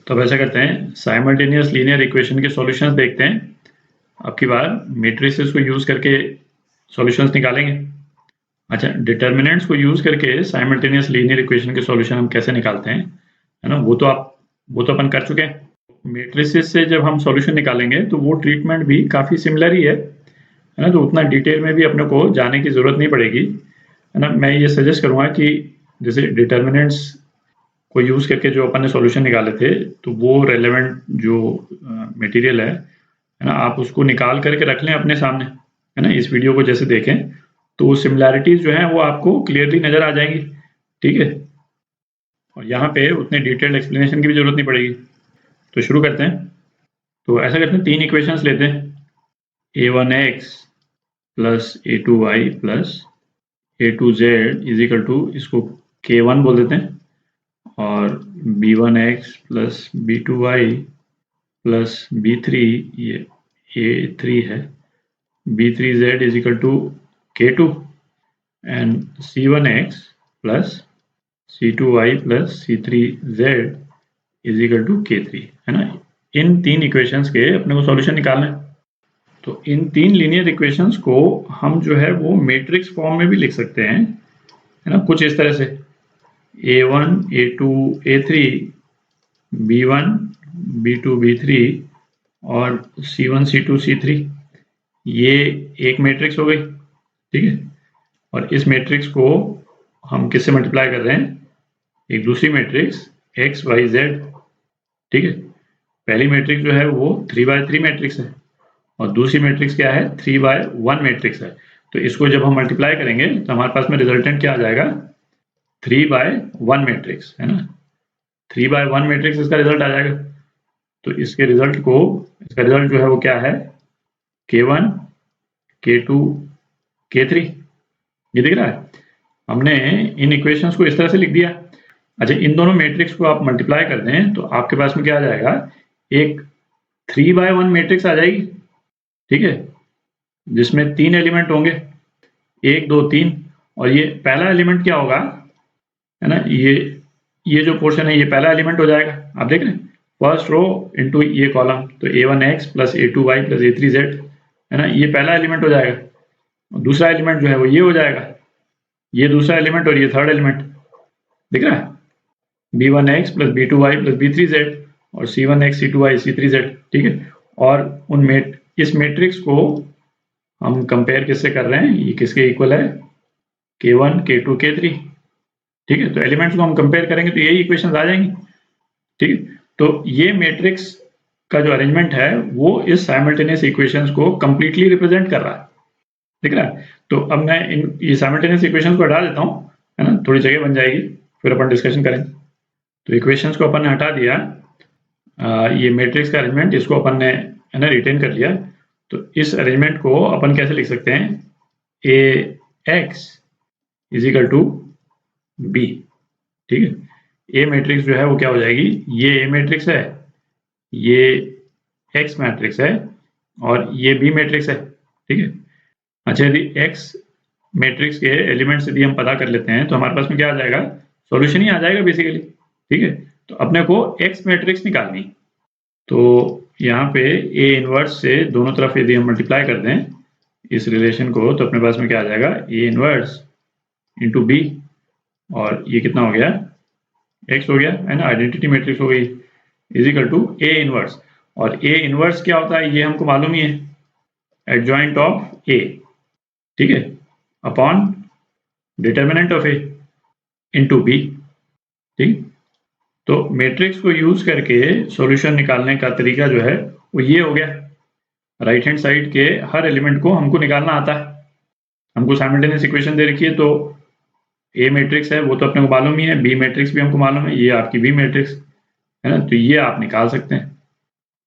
तो अब ऐसा करते हैं, साइमल्टेनियस लीनियर इक्वेशन के सॉल्यूशंस देखते हैं। अब की बार मैट्रिसेस को यूज करके सॉल्यूशंस निकालेंगे। अच्छा, डिटर्मिनेंट्स को यूज करके साइमल्टेनियस लीनियर इक्वेशन के सॉल्यूशन हम कैसे निकालते हैं, है ना, वो तो अपन कर चुके हैं। मैट्रिसेस से जब हम सॉल्यूशन निकालेंगे तो वो ट्रीटमेंट भी काफी सिमिलर ही है ना, तो उतना डिटेल में भी अपने को जाने की जरूरत नहीं पड़ेगी, है ना। मैं ये सजेस्ट करूंगा कि जैसे डिटर्मिनेंट्स को यूज करके जो अपन ने सॉल्यूशन निकाले थे, तो वो रेलेवेंट जो मटेरियल है ना, आप उसको निकाल करके रख लें अपने सामने, है ना। इस वीडियो को जैसे देखें तो सिमिलैरिटीज जो हैं वो आपको क्लियरली नजर आ जाएंगी, ठीक है। और यहाँ पे उतने डिटेल्ड एक्सप्लेनेशन की भी जरूरत नहीं पड़ेगी। तो शुरू करते हैं। तो ऐसा करते हैं, 3 इक्वेशंस लेते हैं। a1x plus a2y plus a2z is equal to, इसको k1 बोल देते हैं, और b1x plus b2y plus b3, ये a3 है, b3z is equal to k2 and c1x plus c2y plus c3z is equal to k3, है ना। इन 3 इक्वेशंस के अपने को सॉल्यूशन निकालना है। तो इन 3 लीनियर इक्वेशंस को हम जो है वो मैट्रिक्स फॉर्म में भी लिख सकते हैं, है ना, कुछ इस तरह से a1 a2 a3 b1 b2 b3 और c1 c2 c3, ये एक मैट्रिक्स हो गई, ठीक है। और इस मैट्रिक्स को हम किससे मल्टीप्लाई कर रहे हैं, एक दूसरी मैट्रिक्स x y z, ठीक है। पहली मैट्रिक्स जो है वो 3x3 मैट्रिक्स है और दूसरी मैट्रिक्स क्या है, 3x1 मैट्रिक्स है। तो इसको जब हम मल्टीप्लाई करेंगे तो हमारे पास में रिजल्टेंट क्या आ जाएगा, 3x1 मैट्रिक्स, है ना। 3x1 मैट्रिक्स इसका रिजल्ट आ जाएगा। तो इसके रिजल्ट को, इसका रिजल्ट जो है वो क्या है, k1 k2 k3, ये दिख रहा है। हमने इन इक्वेशंस को इस तरह से लिख दिया। अच्छा, इन दोनों मैट्रिक्स को आप मल्टीप्लाई कर दें तो आपके पास में क्या आ जाएगा, एक 3x1 मैट्रिक्स आ जाएगी, ठीक है, जिसमें 3 एलिमेंट होंगे, 1 2 3, और ये पहला एलिमेंट क्या होगा, है ना, ये जो पोर्शन है ये पहला एलिमेंट हो जाएगा। आप देख रहे हैं, फर्स्ट रो इनटू ये कॉलम, तो a1x plus a2y plus a3z, है ना, ये पहला एलिमेंट हो जाएगा। और दूसरा एलिमेंट जो है वो ये हो जाएगा, ये दूसरा एलिमेंट, और ये थर्ड एलिमेंट, दिख रहा है, b1x plus b2y plus b3z और c1x c2y c3z, ठीक है। और इस मैट्रिक्स को हम कंपेयर किससे कर रहे हैं, ये किसके इक्वल है, k1 k2 k3, ठीक है। तो एलिमेंट्स को हम कंपेयर करेंगे तो यही इक्वेशंस आ जाएंगी, ठीक है। तो ये मैट्रिक्स का जो अरेंजमेंट है वो इस साइमल्टेनियस इक्वेशंस को कंप्लीटली रिप्रेजेंट कर रहा है, दिख रहा है। तो अब मैं ये साइमल्टेनियस इक्वेशंस को हटा देता हूँ, है ना, थोड़ी जगह बन जाएगी, फिर अपन डिस्कशन करेंगे। तो इक्वेशंस को अपन ने हटा दिया, ये मैट्रिक्स का अरेंजमेंट, इसको अपन ने, है ना, रिटेन कर लिया। तो इस अरेंजमेंट को अपन कैसे लिख सकते हैं, ax is equal to b, ठीक है। ए मैट्रिक्स जो है वो क्या हो जाएगी, ये ए मैट्रिक्स है, ये एक्स मैट्रिक्स है और ये बी मैट्रिक्स है, ठीक है। अच्छा, यदि एक्स मैट्रिक्स के एलिमेंट्स यदि हम पता कर लेते हैं तो हमारे पास में क्या आ जाएगा, सॉल्यूशन ही आ जाएगा बेसिकली, ठीक है। तो अपने को एक्स मैट्रिक्स निकालनी, तो यहाँ पे ए इनवर्स से दोनों तरफ यदि हम मल्टीप्लाई कर दें इस रिलेशन को, तो अपने पास में क्या आ जाएगा, ए इनवर्स इंटू बी, और ये कितना हो गया, एक्स हो गया, है ना, आइडेंटिटी मैट्रिक्स हो गई, is equal to A inverse. और ए इनवर्स क्या होता है ये हमको मालूम ही है, एडजॉइंट ऑफ ए, ठीक है, upon determinant of A into B, ठीक। तो मैट्रिक्स को यूज करके सॉल्यूशन निकालने का तरीका जो है वो ये हो गया, राइट हैंड साइड के हर एलिमेंट को हमको निकालना आता है। हमको साइमल्टेनियस इक्वेशन दे रखी है, तो ए मैट्रिक्स है वो तो अपने को मालूम ही है, बी मैट्रिक्स भी हमको मालूम है, ये आपकी बी मैट्रिक्स है ना, तो ये आप निकाल सकते हैं।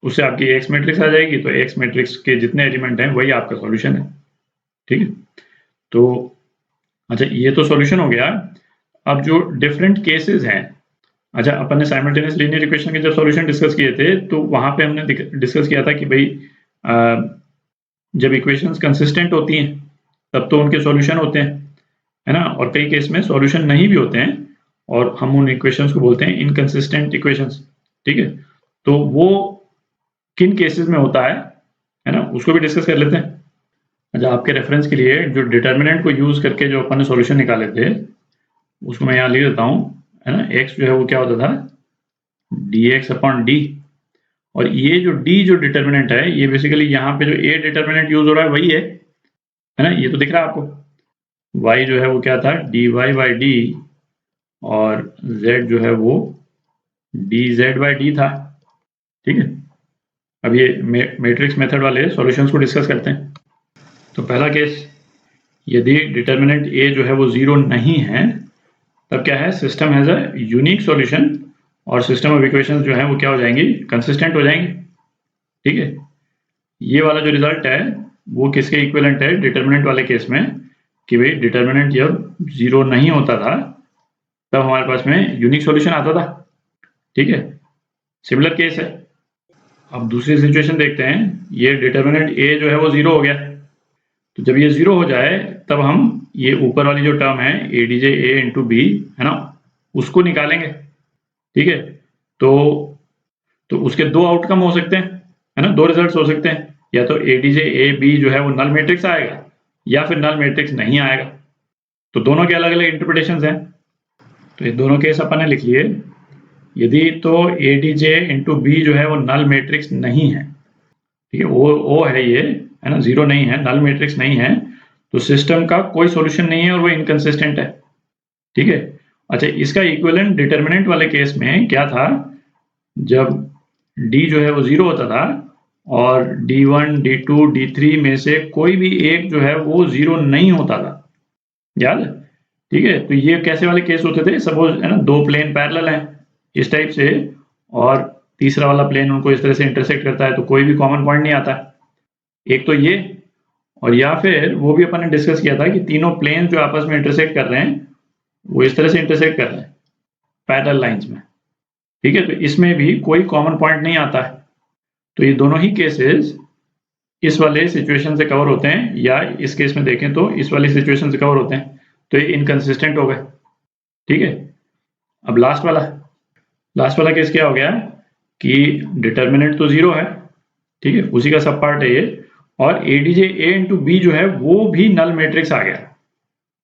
उससे आपकी एक्स मैट्रिक्स आ जाएगी, तो एक्स मैट्रिक्स के जितने एलिमेंट हैं वही आपका सॉल्यूशन है, ठीक है। तो अच्छा, ये तो सॉल्यूशन हो गया। अब जो डिफरेंट केसेस हैं, अच्छा, अपन ने साइमल्टेनियस लीनियर इक्वेशन के जब सॉल्यूशन डिस्कस किए थे तो वहां पे हमने डिस्कस किया था कि भाई जब इक्वेशंस कंसिस्टेंट होती हैं तब तो उनके सॉल्यूशन होते हैं, है ना, और कई केस में सॉल्यूशन नहीं भी होते हैं और हम उन इक्वेशंस को बोलते हैं इनकंसिस्टेंट इक्वेशंस, ठीक है? तो वो किन केसेस में होता है ना? उसको भी डिस्कस कर लेते हैं। अच्छा, आपके रेफरेंस के लिए जो डिटर्मिनेंट को यूज़ करके जो अपन ने सॉल्यूशन निकाले थे, उसको मैं यहाँ लिख देता हूँ, है ना? x जो है वो क्या होता था? dx अपॉन d, और ये जो d जो डिटर्मिनेंट है, ये बेसिकली यहाँ पे जो a डिटर्मिनेंट यूज़ हो रहा है वही है ना? ये तो दिख रहा है आपको। y जो है वो क्या था? dy बाई d, और z जो है वो dz बाई d था। ठीक है? अब ये मैट्रिक्स मेथड वाले सॉल्यूशंस को डिस्कस करते हैं। तो पहला केस, यदि डिटर्मिनेंट a जो है वो 0 नहीं है, तब क्या है? System has a unique solution, और सिस्टम ऑफ इक्वेशंस जो है वो क्या हो जाएंगी? कंसिस्टेंट हो जाएंगी। ठीक है? ये वाला जो रिजल्ट है वो किसके इक्विवेलेंट है? डिटर्मिनेंट वाले केस में, कि भाई डिटर्मिनेंट जब 0 नहीं होता था तब हमारे पास में यूनिक सॉल्यूशन आता था। ठीक है? सिमिलर केस है। अब दूसरी सिचुएशन देखते हैं। ये डिटर्मिनेंट a जो है वो 0 हो गया, तो जब ये 0 हो जाए तब हम ये ऊपर वाली जो टर्म है adj a इंटू b, है ना, उसको निकालेंगे। ठीक है? तो उसके दो आउटकम हो सकते हैं, है ना? दो रिजल्ट्स हो सकते हैं, या तो adj a b जो है वो नल मैट्रिक्स आएगा, या फिर नल मैट्रिक्स नहीं आएगा। तो दोनों के अलग अलग इंटरप्रिटेशंस हैं। तो ये दोनों केस अपन ने लिख लिए। यदि तो adj इंटू b जो है वो नल मैट्रिक्स नहीं है, ठीक है, ओ है ये, है ना, 0 नहीं है, नल मैट्रिक्स नहीं है, तो सिस्टम का कोई सॉल्यूशन नहीं है और वो इनकंसिस्टेंट है। ठीक है? अच्छा, इसका इक्विवेलेंट डिटर्मिनेंट वाले केस में क्या था? जब d जो है वो 0 होता था और d1, d2, d3 में से कोई भी एक जो है वो 0 नहीं होता था। याद है? ठीक है? तो ये कैसे वाले केस होते थे? सपोज, है ना, दो प्लेन पैरेलल हैं इस टाइप से, और तीसरा वाला प्लेन उनको इस तरह से इंटरसेक्ट करता है, तो कोई भी कॉमन पॉइंट नहीं आता। एक तो ये, और या फिर वो भी अपन ने डिस्कस किया था कि तीनों प्लेन जो आपस में इंटरसेक्ट कर रहे हैं वो इस तरह से इंटरसेक्ट कर रहे हैं पैरेलल लाइंस में। ठीक है? तो इसमें भी कोई कॉमन पॉइंट नहीं आता है। तो ये दोनों ही केसेस इस वाले सिचुएशन से कवर होते हैं, या इस केस में देखें तो इस वाली सिचुएशन से कवर होते हैं। तो ये इनकंसिस्टेंट हो गए। ठीक है? अब लास्ट वाला केस क्या हो गया कि डिटर्मिनेंट तो 0 है, ठीक है, उसी का सब पार्ट है ये, और adj a इंटू b जो है वो भी नल मैट्रिक्स आ गया।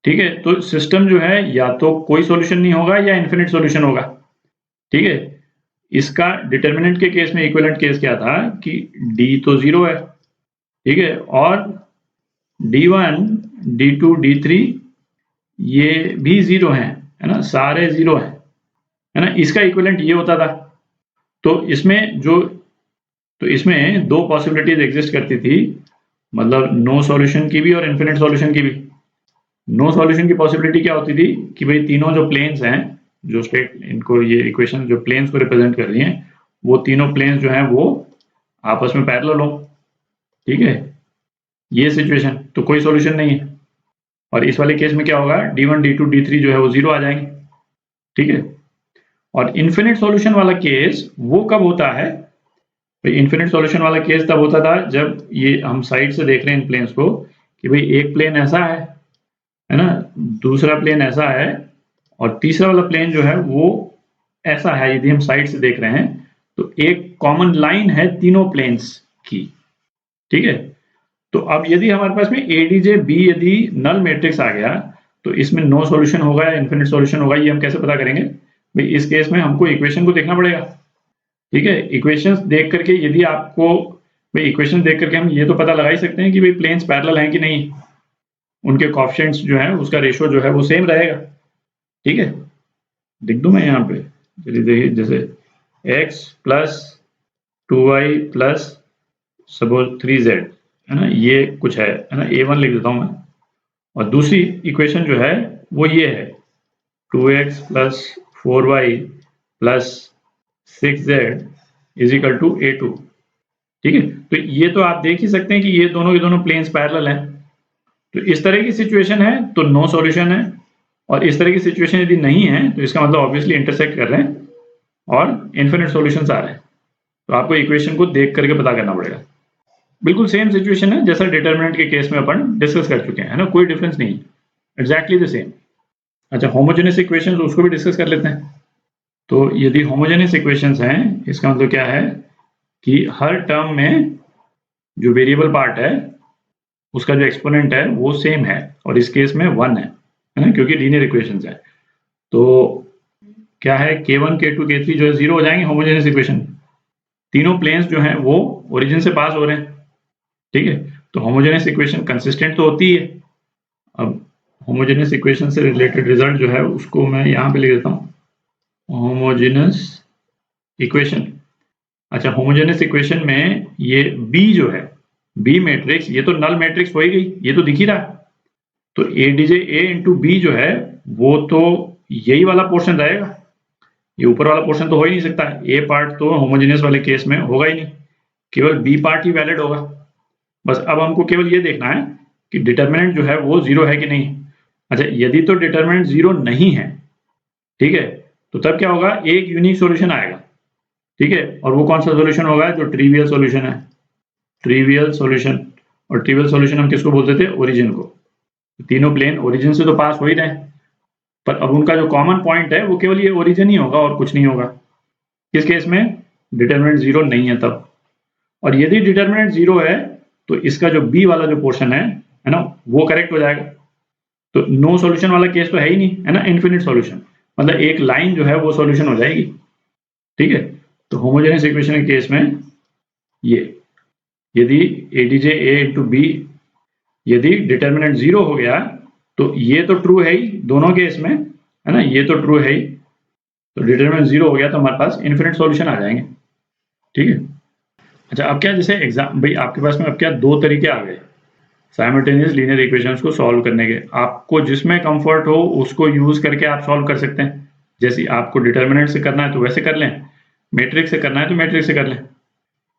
ठीक है? तो सिस्टम जो है या तो कोई सॉल्यूशन नहीं होगा या इनफिनिट सॉल्यूशन होगा। ठीक है? इसका डिटर्मिनेंट के केस में इक्विवेलेंट केस क्या था कि d तो 0 है, ठीक है, और d1, d2, d3 ये भी 0 है ना, सारे 0 हैं, है ना? इसका इक्विवेलेंट ये होता था। तो इसमें दो पॉसिबिलिटीज एग्जिस्ट करती थी, मतलब नो सॉल्यूशन की भी और इनफिनिट सॉल्यूशन की भी। नो सॉल्यूशन की पॉसिबिलिटी क्या होती थी कि भाई तीनों जो प्लेन्स हैं, जो स्टेट, इनको ये इक्वेशन जो प्लेन्स को रिप्रेजेंट कर रही हैं, वो तीनों प्लेन्स जो हैं वो आपस में पैरेलल हो। ठीक है? ये सिचुएशन तो कोई सॉल्यूशन नहीं है, और इस वाले केस में क्या होगा? d1, d2, d3 जो है वो 0 आ जाएंगे। ठीक है? और इनफिनिट सॉल्यूशन वाला केस वो कब होता है? इनफिनिट सॉल्यूशन वाला केस तब होता था जब ये हम साइड से देख रहे हैं इन प्लेन्स को कि भाई एक प्लेन ऐसा है ना, दूसरा प्लेन ऐसा है, और तीसरा वाला प्लेन जो है वो ऐसा है। यदि हम साइड से देख रहे हैं तो एक कॉमन लाइन है तीनों प्लेन्स की। ठीक है? तो अब यदि हमारे पास में adj b यदि नल मैट्रिक्स आ गया, तो इसमें नो सॉल्यूशन होगा या इनफिनिट सॉल्यूशन होगा, ये हम कैसे पता करेंगे? भाई इस केस में हमको इक्वेशन को देखना पड़ेगा। ठीक है? इक्वेशंस देख करके यदि आपको, भाई इक्वेशन देख करके हम ये तो पता लगा ही सकते हैं कि भाई प्लेन्स पैरेलल हैं कि नहीं, उनके कोएफिशिएंट्स जो हैं उसका रेशियो जो है वो सेम रहेगा। ठीक है? लिख दूं मैं यहाँ पे, चलिए देखिए, जैसे x plus 2y plus suppose 3z, है ना, ये कुछ है ना, a1 लिख देता हूँ मैं, और दूसरी इक्वेशन जो है वो ये है 2x plus 4y plus 6z is equal to a2। ठीक है? तो ये तो आप देख ही सकते हैं कि ये दोनों के दोनों प्लेन्स पैरेलल हैं। तो इस तरह की सिचुएशन है तो नो सॉल्यूशन है, और इस तरह की सिचुएशन यदि नहीं है तो इसका मतलब ऑब्वियसली इंटरसेक्ट कर रहे हैं और इनफिनिट सॉल्यूशंस आ रहे हैं। तो आपको इक्वेशन को देख करके पता करना पड़ेगा। बिल्कुल सेम सिचुएशन है जैसा डिटर्मिनेंट के केस में अपन डिस्कस कर चुके हैं, है ना, कोई डिफरेंस नहीं, एग्जैक्टली द सेम। अच्छा, होमोजेनियस इक्वेशंस उसको भी डिस्कस कर लेते हैं। तो यदि होमोजेनियस इक्वेशंस हैं, इसका मतलब क्या है कि हर टर्म में जो वेरिएबल पार्ट है उसका जो एक्सपोनेंट है वो सेम है, और इस केस में 1 है ना, क्योंकि लीनियर इक्वेशंस है। तो क्या है, k1 k2 k3 जो है 0 हो जाएंगे होमोजेनियस इक्वेशन। तीनों प्लेन्स जो हैं वो ओरिजिन से पास हो रहे हैं, ठीक है। तो होमोजेनियस इक्वेशन कंसिस्टेंट तो होती है। अब होमोजेनियस इक्वेशन से रिलेटेड रिजल्ट जो है उसको मैं यहाँ पे लिख देता हूँ, होमोजेनियस इक्वेशन। अच्छा, होमोजेनियस इक्वेशन में ये B जो है, B मैट्रिक्स, ये तो नल मैट्रिक्स हो ही गई, ये तो दिख ही रहा है। तो A इंटू B जो है वो तो यही वाला पोर्शन रहेगा, ये ऊपर वाला पोर्शन तो हो ही नहीं सकता। A पार्ट तो होमोजेनियस वाले केस में होगा ही नहीं, केवल B पार्ट ही वैलिड होगा। बस अब हमको केवल ये देखना है कि डिटर्मिनेंट जो है वो 0 है कि नहीं। अच्छा, यदि तो डिटर्मिनेंट 0 नहीं है, ठीक है, तो तब क्या होगा, एक यूनिक सॉल्यूशन आएगा, ठीक है। और वो कौन सा सॉल्यूशन होगा, जो ट्रिवियल सॉल्यूशन है, ट्रिवियल सॉल्यूशन। और ट्रिवियल सॉल्यूशन हम किसको बोलते थे, ओरिजिन को। तीनों प्लेन ओरिजिन से तो पास हो ही रहे हैं, पर अब उनका जो कॉमन पॉइंट है वो केवल ये ओरिजिन ही होगा और कुछ नहीं होगा। किस केस में, डिटर्मिनेंट 0 नहीं है तब। और यदि डिटर्मिनेंट 0 है तो इसका जो B वाला जो पोर्शन है ना, वो करेक्ट हो जाएगा। तो नो सॉल्यूशन वाला केस तो है ही नहीं, है ना, इनफिनिट सॉल्यूशन, मतलब एक लाइन जो है वो सॉल्यूशन हो जाएगी, ठीक है। तो होमोजेनियस इक्वेशन के केस में ये, यदि ADJ A इंटू B, यदि डिटर्मिनेंट 0 हो गया तो ये तो ट्रू है ही दोनों केस में, है ना, ये तो ट्रू है ही। तो डिटर्मिनेंट 0 हो गया तो हमारे पास इनफिनिट सॉल्यूशन आ जाएंगे, ठीक है। अच्छा, अब क्या, जैसे एग्जाम भाई आपके पास में अब क्या दो तरीके आ गए साइमल्टेनियस लीनियर इक्वेशंस को सॉल्व करने के। आपको जिसमें कंफर्ट हो उसको यूज करके आप सॉल्व कर सकते हैं। जैसे आपको डिटर्मिनेंट से करना है तो वैसे कर लें, मैट्रिक्स से करना है तो मैट्रिक्स से कर लें।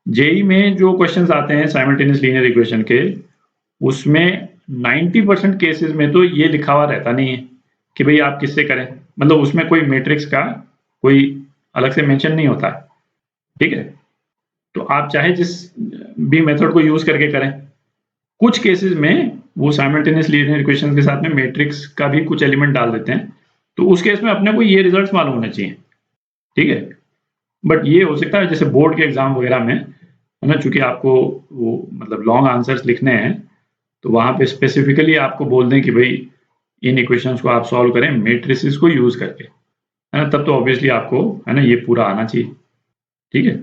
जेई में जो क्वेश्चंस आते हैं साइमल्टेनियस लीनियर इक्वेशन के, उसमें 90% केसेस में तो ये लिखा हुआ रहता नहीं है कि भाई आप किससे करें, मतलब उसमें कोई मैट्रिक्स का कोई अलग से मेंशन नहीं होता, ठीक है। तो आप चाहे जिस भी मेथड को यूज करके करें, कुछ केसेस में वो साइमल्टेनियस लीनियर इक्वेशन के साथ में मैट्रिक्स का भी कुछ एलिमेंट डाल देते हैं, तो उस केस में अपने को ये रिजल्ट्स मालूम होने चाहिए, ठीक है। बट ये हो सकता है जैसे बोर्ड के एग्जाम वगैरह में, है ना, चूंकि आपको वो मतलब लॉन्ग आंसर्स लिखने हैं, तो वहां पे स्पेसिफिकली आपको बोल दें कि भाई इन इक्वेशंस को आप सॉल्व करें मैट्रिसेस को यूज करके, है ना, तब तो ऑब्वियसली आपको, है ना, ये पूरा आना चाहिए, ठीक है।